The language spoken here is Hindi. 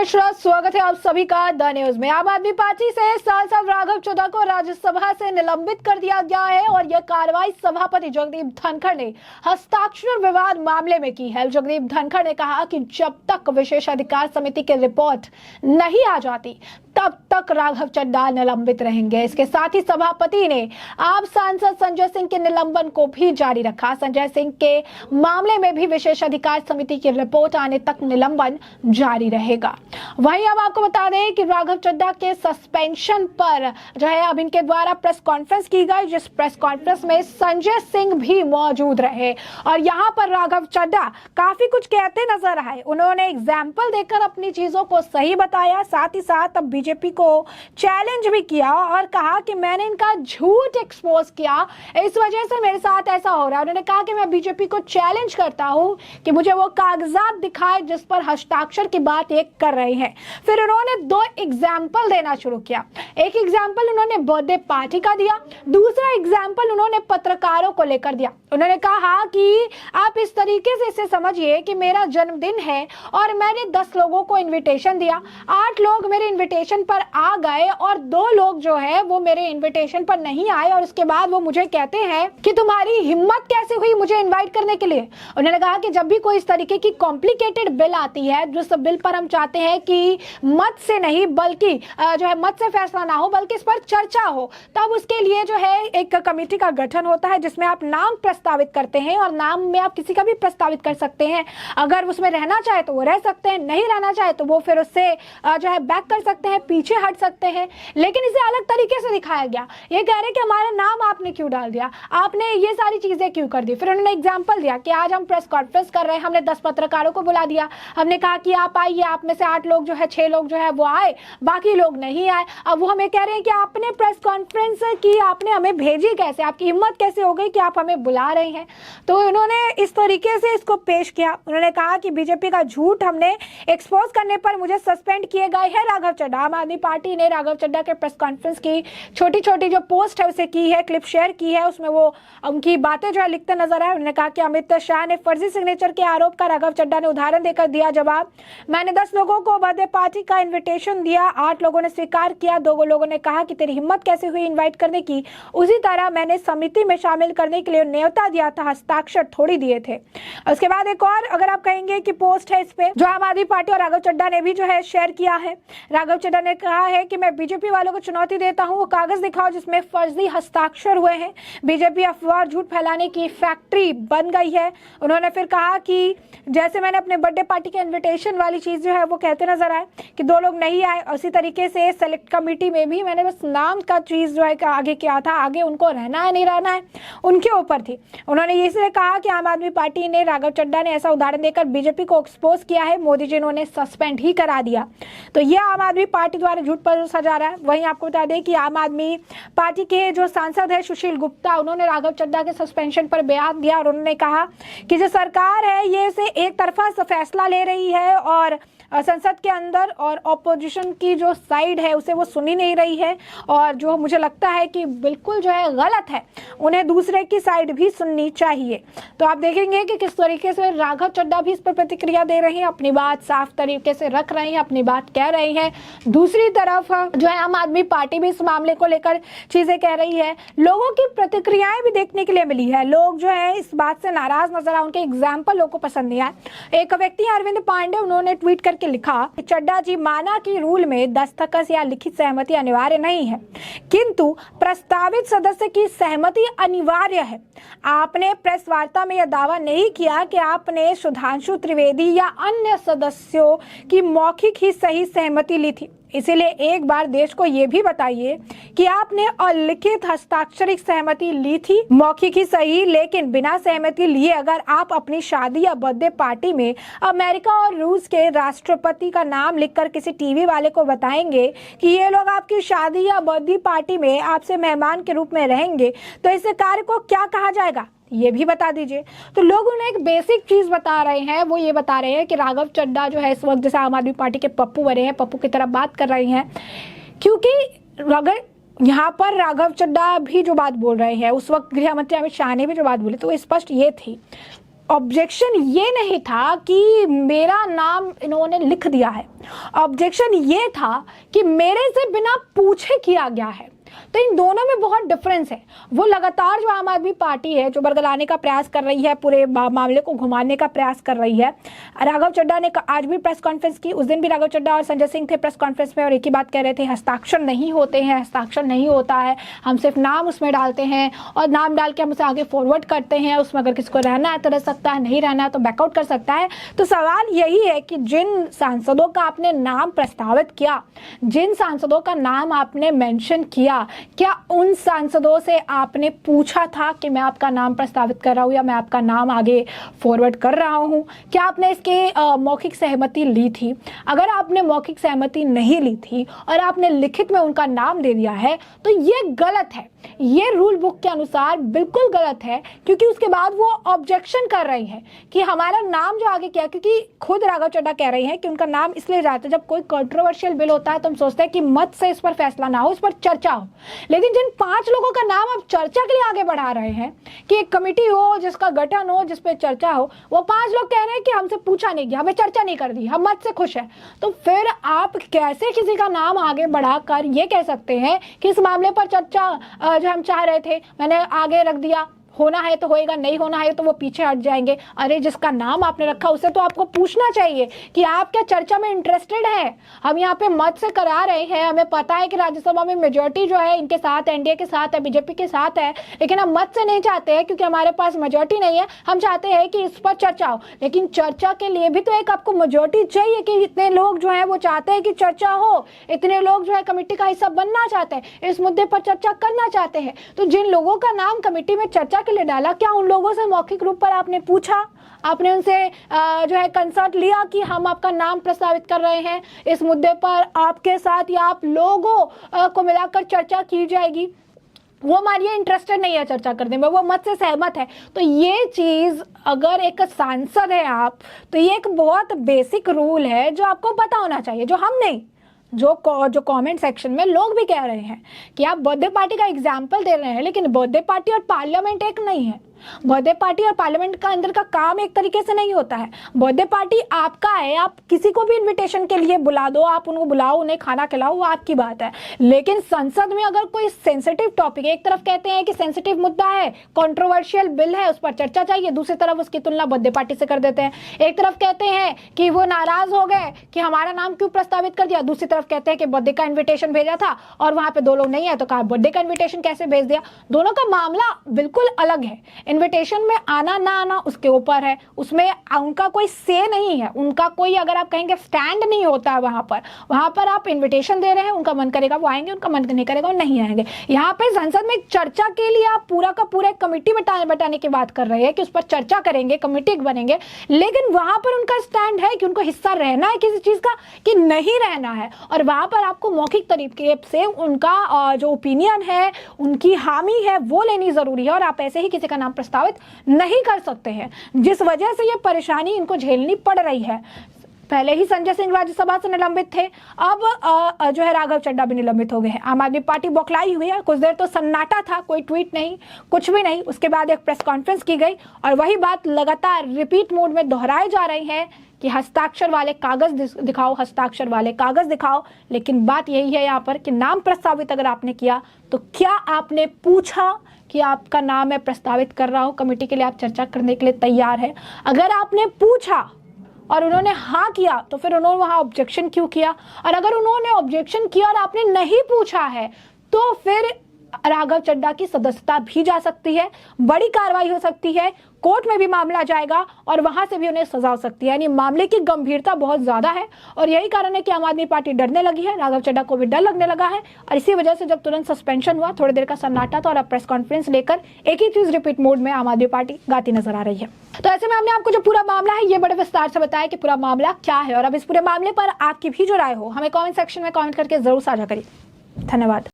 नमस्कार, स्वागत है आप सभी का द न्यूज में। आम आदमी पार्टी से सांसद राघव चड्ढा को राज्यसभा से निलंबित कर दिया गया है और यह कार्रवाई सभापति जगदीप धनखड़ ने हस्ताक्षर विवाद मामले में की है। जगदीप धनखड़ ने कहा कि जब तक विशेषाधिकार समिति की रिपोर्ट नहीं आ जाती तब तक राघव चड्ढा निलंबित रहेंगे। इसके साथ ही सभापति ने आप सांसद संजय सिंह के निलंबन को भी जारी रखा। संजय सिंह के मामले में भी विशेषाधिकार समिति की रिपोर्ट आने तक निलंबन जारी रहेगा। वहीं अब आपको बता दें कि राघव चड्ढा के सस्पेंशन पर जो है अब इनके द्वारा प्रेस कॉन्फ्रेंस की गई, जिस प्रेस कॉन्फ्रेंस में संजय सिंह भी मौजूद रहे और यहाँ पर राघव चड्ढा काफी कुछ कहते नजर आए। उन्होंने एग्जाम्पल देकर अपनी चीजों को सही बताया, साथ ही साथ अब बीजेपी को चैलेंज भी किया और कहा कि मैंने इनका झूठ एक्सपोज किया, इस वजह से मेरे साथ ऐसा हो रहा है। उन्होंने कहा कि मैं बीजेपी को चैलेंज करता हूं कि मुझे वो कागजात दिखाए जिस पर हस्ताक्षर की बात ये कर रहे हैं। फिर उन्होंने दो एग्जाम्पल देना शुरू किया। एक एग्जाम्पल उन्होंने बर्थडे पार्टी का दिया, दूसरा एग्जाम्पल उन्होंने पत्रकारों को लेकर दिया। उन्होंने कहा कि आप इस तरीके से इसे समझिए कि मेरा जन्मदिन है और मैंने 10 लोगों को इन्विटेशन दिया, 8 लोग मेरे इन्विटेशन पर आ गए और 2 लोग जो है वो मेरे इन्विटेशन पर नहीं आए और उसके बाद वो मुझे कहते हैं कि तुम्हारी हिम्मत कैसे हुई मुझे इनवाइट करने के लिए। उन्होंने कहा कि जब भी कोई इस तरीके की कॉम्प्लिकेटेड बिल आती है, जिस बिल पर हम चाहते हैं कि मत से नहीं बल्कि जो है मत से फैसला ना हो बल्कि इस पर चर्चा हो, तब उसके लिए जो है एक कमेटी का गठन होता है जिसमें आप नाम प्रस्तावित करते हैं और नाम में आप किसी का भी प्रस्तावित कर सकते हैं। अगर उसमें रहना चाहे तो वो रह सकते हैं, नहीं रहना चाहे तो वो फिर उससे जो है बैक कर सकते हैं, पीछे हट सकते हैं। लेकिन इसे अलग तरीके से दिखाया गया। ये कह रहे कि हमारा नाम आपने क्यों डाल दिया, आपने ये सारी चीजें क्यों कर दी। फिर उन्होंने एग्जांपल दिया कि आज हम प्रेस कॉन्फ्रेंस कर रहे हैं, हमने 10 पत्रकारों को बुला दिया, हमने कहा कि आप आइए, आप में से 8 लोग जो है 6 लोग जो है वो आए, बाकी लोग नहीं आए। अब वो हमें कह रहे हैं कि आपने प्रेस कॉन्फ्रेंस की, आपने हमें भेजी कैसे, आपकी हिम्मत कैसे हो गई कि आप हमें बुला रहे हैं। तो उन्होंने इस तरीके से इसको पेश किया। उन्होंने कहा कि बीजेपी का झूठ हमने एक्सपोज करने पर मुझे सस्पेंड किए गए हैं राघव चड्ढा। आम आदमी पार्टी ने राघव चड्ढा के प्रेस कॉन्फ्रेंस की छोटी छोटी जो पोस्ट है उसे की है, क्लिप शेयर की है, उसमें वो उनकी बातें जो है लिखते नजर आए। उन्होंने कहा कि अमित शाह ने फर्जी सिग्नेचर के आरोप का राघव चड्ढा ने उदाहरण देकर दिया जवाब। मैंने 10 लोगों को बर्थडे पार्टी का इन्विटेशन दिया, 8 लोगों ने स्वीकार किया, 2 लोगों ने कहा कि तेरी हिम्मत कैसे हुई इन्वाइट करने की। उसी तरह मैंने समिति में शामिल करने के लिए न्योता दिया था, हस्ताक्षर थोड़ी दिए थे। उसके बाद एक और अगर आप कहेंगे कि पोस्ट है इस पे जो आम आदमी पार्टी और राघव चड्ढा ने भी जो है शेयर किया है। राघव चड्ढा ने कहा है कि मैं बीजेपी वालों को चुनौती देता हूं, वो कागज दिखाओ जिसमें फर्जी हस्ताक्षर हुए हैं। बीजेपी अफवाह झूठ फैलाने की फैक्ट्री बन गई है। उन्होंने फिर कहा कि जैसे मैंने अपने बर्थडे पार्टी के इन्विटेशन वाली चीज जो है वो कहते नजर आए कि 2 लोग नहीं आए, उसी तरीके से सेलेक्ट कमेटी में भी मैंने बस नाम का चीज जो है आगे किया था, आगे उनको रहना है नहीं रहना है उनके ऊपर थी। उन्होंने इसलिए कहा कि आम आदमी पार्टी ने, राघव चड्ढा ने ऐसा उदाहरण देकर बीजेपी को एक्सपोज किया है, मोदी जी ने सस्पेंड ही करा दिया। तो यह आम आदमी पार्टी द्वारा झूठ पर सजा रहा है। वहीं आपको बता दें कि आम आदमी पार्टी के जो सांसद है सुशील गुप्ता, उन्होंने राघव चड्ढा के सस्पेंशन पर बयान दिया और उन्होंने कहा कि जो सरकार है ये से एक तरफा फैसला ले रही है और संसद के अंदर और ऑपोजिशन की जो साइड है उसे वो सुनी नहीं रही है और जो मुझे लगता है कि बिल्कुल जो है गलत है, उन्हें दूसरे की साइड भी सुननी चाहिए। तो आप देखेंगे कि किस तरीके से राघव चड्ढा भी इस पर प्रतिक्रिया दे रहे हैं, अपनी बात साफ तरीके से रख रहे हैं, अपनी बात कह रहे हैं। दूसरी तरफ जो है आम आदमी पार्टी भी इस मामले को लेकर चीजें कह रही है। लोगों की प्रतिक्रियाएं भी देखने के लिए मिली है, लोग जो है इस बात से नाराज नजर आए, उनके एग्जाम्पल लोगों को पसंद नहीं आए। एक व्यक्ति अरविंद पांडे, उन्होंने ट्वीट करके लिखा कि चड्ढा जी, माना कि रूल में दस्तखत या लिखित सहमति अनिवार्य नहीं है किंतु प्रस्तावित सदस्य की सहमति अनिवार्य है। आपने प्रेस वार्ता में यह दावा नहीं किया कि आपने सुधांशु त्रिवेदी या अन्य सदस्यों की मौखिक ही सही सहमति ली थी। इसीलिए एक बार देश को यह भी बताइए कि आपने अलिखित हस्ताक्षरित सहमति ली थी, मौखिक ही सही लेकिन बिना सहमति लिए अगर आप अपनी शादी या बर्थडे पार्टी में अमेरिका और रूस के राष्ट्रपति का नाम लिखकर किसी टीवी वाले को बताएंगे कि ये लोग आपकी शादी या बर्थडे पार्टी में आपसे मेहमान के रूप में रहेंगे, तो इस कार्य को क्या कहा जाएगा, ये भी बता दीजिए। तो लोग उन्हें एक बेसिक चीज बता रहे हैं, वो ये बता रहे हैं कि राघव चड्ढा जो है इस वक्त जैसे आम आदमी पार्टी के पप्पू बने हैं, पप्पू की तरफ बात कर रही हैं, क्योंकि अगर यहाँ पर राघव चड्ढा भी जो बात बोल रहे हैं, उस वक्त गृह मंत्री अमित शाह ने भी जो बात बोली तो वो स्पष्ट ये थी ऑब्जेक्शन ये नहीं था कि मेरा नाम इन्होंने लिख दिया है, ऑब्जेक्शन ये था कि मेरे से बिना पूछे किया गया है। तो इन दोनों में बहुत डिफरेंस है। वो लगातार जो आम आदमी पार्टी है जो बरगलाने का प्रयास कर रही है, पूरे मामले को घुमाने का प्रयास कर रही है। राघव चड्ढा ने आज भी प्रेस कॉन्फ्रेंस की, उस दिन भी राघव चड्ढा और संजय सिंह थे प्रेस कॉन्फ्रेंस में और एक ही बात कह रहे थे, हस्ताक्षर नहीं होते हैं, हस्ताक्षर नहीं होता है, हम सिर्फ नाम उसमें डालते हैं और नाम डाल के हम उसे आगे फॉरवर्ड करते हैं, उसमें अगर किसी को रहना है तो रह सकता है, नहीं रहना है तो बैकआउट कर सकता है। तो सवाल यही है कि जिन सांसदों का आपने नाम प्रस्तावित किया, जिन सांसदों का नाम आपने मेंशन किया, क्या उन सांसदों से आपने पूछा था कि मैं आपका नाम प्रस्तावित कर रहा हूं या मैं आपका नाम आगे फॉरवर्ड कर रहा हूं? क्या आपने इसके मौखिक सहमति ली थी? अगर आपने मौखिक सहमति नहीं ली थी और आपने लिखित में उनका नाम दे दिया है तो ये गलत है, ये रूल बुक के अनुसार बिल्कुल गलत है। क्योंकि उसके बाद वो ऑब्जेक्शन कर रही है कि हमारा नाम जो आगे किया, क्योंकि खुद राघव चड्ढा कह रही है कि उनका नाम इसलिए जाता है जब कोई कंट्रोवर्शियल बिल होता है तो हम सोचते हैं कि मत से इस पर फैसला ना हो, इस पर चर्चा हो। लेकिन जिन 5 लोगों का नाम आप चर्चा के लिए आगे बढ़ा रहे हैं कि एक कमेटी हो जिसका गठन हो, जिस पे चर्चा हो, वो 5 लोग कह रहे हैं कि हमसे पूछा नहीं गया, हमें चर्चा नहीं कर दी, हम मत से खुश है। तो फिर आप कैसे किसी का नाम आगे बढ़ाकर ये कह सकते हैं कि इस मामले पर चर्चा जो हम चाह रहे थे मैंने आगे रख दिया, होना है तो होएगा, नहीं होना है तो वो पीछे हट जाएंगे? अरे जिसका नाम आपने रखा उसे तो आपको पूछना चाहिए कि आप क्या चर्चा में इंटरेस्टेड हैं। हम यहाँ पे मत से करा रहे हैं, हमें पता है कि राज्यसभा में मेजोरिटी जो है इनके साथ, एनडीए के साथ है, बीजेपी के साथ है, लेकिन हम मत से नहीं चाहते हैं क्योंकि हमारे पास मेजोरिटी नहीं है। हम चाहते हैं कि इस पर चर्चा हो, लेकिन चर्चा के लिए भी तो एक आपको मेजोरिटी चाहिए कि इतने लोग जो है वो चाहते हैं कि चर्चा हो, इतने लोग जो है कमेटी का हिस्सा बनना चाहते हैं, इस मुद्दे पर चर्चा करना चाहते हैं। तो जिन लोगों का नाम कमेटी में चर्चा के लिए डाला, क्या उन लोगों से मौखिक रूप पर आपने पूछा? आपने उनसे जो है कंसर्ट लिया कि हम आपका नाम प्रस्तावित कर रहे हैं, इस मुद्दे पर आपके साथ या आप लोगों को मिलाकर चर्चा की जाएगी? वो मानिए इंटरेस्टेड नहीं है चर्चा करने में, वो मत से सहमत है। तो ये चीज अगर एक सांसद है आप, तो ये एक बहुत बेसिक रूल है जो आपको पता होना चाहिए, जो हम नहीं, जो कमेंट सेक्शन में लोग भी कह रहे हैं कि आप बर्थडे पार्टी का एग्जाम्पल दे रहे हैं, लेकिन बर्थडे पार्टी और पार्लियामेंट एक नहीं है। बर्थडे पार्टी और पार्लियामेंट का अंदर का काम एक तरीके से नहीं होता है। बर्थडे पार्टी आपका है, आप किसी को भी इनविटेशन के लिए बुला दो, आप उनको बुलाओ, उन्हें खाना खिलाओ, वो आपकी बात है। लेकिन संसद में अगर कोई सेंसिटिव टॉपिक, एक तरफ कहते हैं कि सेंसिटिव मुद्दा है, कंट्रोवर्शियल बिल है, उस पर चर्चा चाहिए, दूसरी तरफ उसकी तुलना बर्थडे पार्टी से कर देते हैं। एक तरफ कहते हैं कि वो नाराज हो गए कि हमारा नाम क्यों प्रस्तावित कर दिया, दूसरी तरफ कहते हैं कि बर्थडे का इन्विटेशन भेजा था और वहां पे 2 लोग नहीं है तो कहा बर्थडे का इन्विटेशन कैसे भेज दिया। दोनों का मामला बिल्कुल अलग है। इनविटेशन में आना ना आना उसके ऊपर है, उसमें उनका कोई से नहीं है, उनका कोई अगर आप कहेंगे स्टैंड नहीं होता है। वहां पर आप इनविटेशन दे रहे हैं, उनका मन करेगा वो आएंगे, उनका मन नहीं करेगा वो नहीं आएंगे। यहाँ पे संसद में चर्चा के लिए आप पूरा का पूरा कमेटी बैठाने की बात कर रहे हैं कि उस पर चर्चा करेंगे, कमेटी बनेंगे, लेकिन वहां पर उनका स्टैंड है कि उनको हिस्सा रहना है किसी चीज का कि नहीं रहना है। और वहां पर आपको मौखिक तरीके से उनका जो ओपिनियन है, उनकी हामी है, वो लेनी जरूरी है। और आप ऐसे ही किसी का नाम प्रस्तावित नहीं कर सकते हैं, जिस वजह से ये परेशानी इनको झेलनी पड़ रही है। पहले ही संजय सिंह राज्यसभा से निलंबित थे, अब जो है राघव चड्ढा भी निलंबित हो गए हैं। आम आदमी पार्टी बौखलाई हुई है, कुछ देर तो सन्नाटा था, कोई ट्वीट नहीं, कुछ भी नहीं। उसके बाद एक प्रेस कॉन्फ्रेंस की गई और वही बात लगातार रिपीट मोड में दोहराई जा रही है कि हस्ताक्षर वाले कागज दिखाओ, हस्ताक्षर वाले कागज दिखाओ। लेकिन बात यही है यहाँ पर कि नाम प्रस्तावित अगर आपने किया तो क्या आपने पूछा कि आपका नाम मैं प्रस्तावित कर रहा हूं, कमेटी के लिए आप चर्चा करने के लिए तैयार है? अगर आपने पूछा और उन्होंने हाँ किया तो फिर उन्होंने वहां ऑब्जेक्शन क्यों किया? और अगर उन्होंने ऑब्जेक्शन किया और आपने नहीं पूछा है तो फिर राघव चड्ढा की सदस्यता भी जा सकती है, बड़ी कार्रवाई हो सकती है, कोर्ट में भी मामला जाएगा और वहां से भी उन्हें सजा हो सकती है। यानी मामले की गंभीरता बहुत ज्यादा है और यही कारण है कि आम आदमी पार्टी डरने लगी है, राघव चड्ढा को भी डर लगने लगा है। और इसी वजह से जब तुरंत सस्पेंशन हुआ, थोड़ी देर का सन्नाटा था और अब प्रेस कॉन्फ्रेंस लेकर एक ही चीज रिपीट मोड में आम आदमी पार्टी गाती नजर आ रही है। तो ऐसे में हमने आपको जो पूरा मामला है ये बड़े विस्तार से बताया कि पूरा मामला क्या है। और अब इस पूरे मामले पर आपकी भी जो राय हो हमें कॉमेंट सेक्शन में कॉमेंट करके जरूर साझा करिए। धन्यवाद।